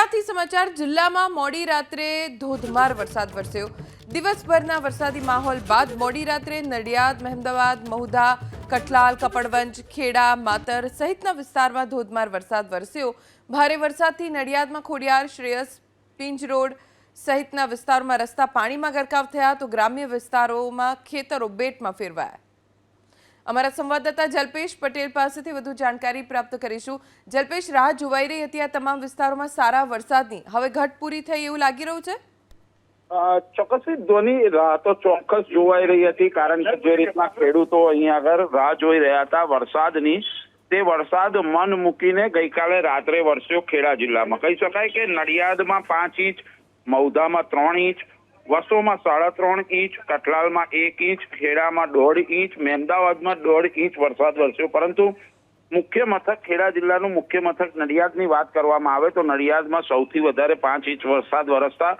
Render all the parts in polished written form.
નડિયાદથી સમાચાર જિલ્લામાં મોડી રાત્રે ધોધમાર વરસાદ વરસ્યો। દિવસભરના વરસાદી માહોલ બાદ મોડી રાત્રે નડિયાદ, મહેમદાવાદ, મહુધા, કઠલાલ, કપડવંજ, ખેડા, માતર સહિતના વિસ્તારમાં ધોધમાર વરસાદ વરસ્યો। ભારે વરસાદથી નડિયાદમાં ખોડિયાર, શ્રેયસ, પિંજ રોડ સહિતના વિસ્તારોમાં રસ્તા પાણીમાં ગરકાવ થયા તો ગ્રામ્ય વિસ્તારોમાં ખેતરો બેટમાં ફેરવાયા। અમારા સંવાદદાતા જલ્પેશ પટેલ પાસેથી વધુ જાણકારી પ્રાપ્ત કરીશું। જલ્પેશ, રાહ જોવાઈ રહી હતી આ તમામ વિસ્તારોમાં સારા વરસાદની, હવે ઘટ પૂરી થઈ એવું લાગી રહ્યું છે? ચોક્કસથી ધોની રાહ તો ચોક્કસ જોવાઈ રહી હતી, કારણ કે જે રીતના ખેડૂતો અહીંયા આગળ રાહ જોઈ રહ્યા હતા વરસાદની, તે વરસાદ મન મૂકીને ગઈકાલે રાત્રે વરસ્યો ખેડા જિલ્લામાં। કહી શકાય કે નડિયાદમાં 5 ઇંચ, મહુધામાં 3 ઇંચ, વસોમાં 3.5 ઇંચ, કઠલાલમાં 1 ઇંચ, ખેડામાં 1.5 ઇંચ, મહેમદાવાદમાં 1.5 ઇંચ વરસાદ વરસ્યો। પરંતુ મુખ્ય મથક ખેડા જિલ્લાનું મુખ્ય મથક નડિયાદની વાત કરવામાં આવે તો નડિયાદમાં સૌથી વધારે 5 ઇંચ વરસાદ વરસતા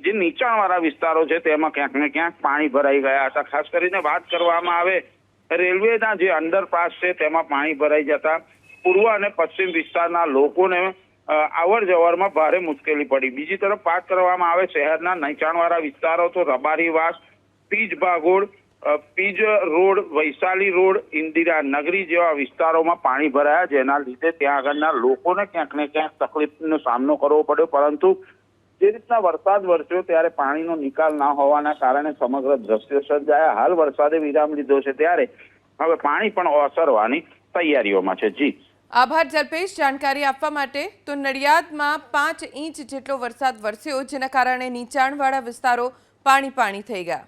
જે નીચાણવાળા વિસ્તારો છે તેમાં ક્યાંક ને ક્યાંક પાણી ભરાઈ ગયા હતા। ખાસ કરીને વાત કરવામાં આવે રેલવેના જે અંડરપાસ છે તેમાં પાણી ભરાઈ જતા પૂર્વ અને પશ્ચિમ વિસ્તારના લોકોને આવર જવરમાં ભારે મુશ્કેલી પડી। બીજી તરફ વાત કરવામાં આવે શહેરના નીચાણવાળા વિસ્તારો તો રબારીવાસ, પીજ ભાગોળ, પીજ રોડ, વૈશાલી રોડ, ઇન્દિરા નગરી જેવા વિસ્તારોમાં પાણી ભરાયા, જેના લીધે ત્યાં આગળના લોકોને ક્યાંક ને ક્યાંક તકલીફનો સામનો કરવો પડ્યો। પરંતુ જે રીતના વરસાદ વરસ્યો ત્યારે પાણીનો નિકાલ ના હોવાના કારણે સમગ્ર દ્રશ્યો સર્જાયા। હાલ વરસાદે વિરામ લીધો છે ત્યારે હવે પાણી પણ ઓસરવાની તૈયારીઓમાં છે। જી આભાર જલ્પેશ જાણકારી આપવા માટે। તો નડિયાદમાં 5 ઇંચ જેટલો વરસાદ વરસ્યો, જેના કારણે નીચાણવાળા વિસ્તારો પાણી થઈ ગયા।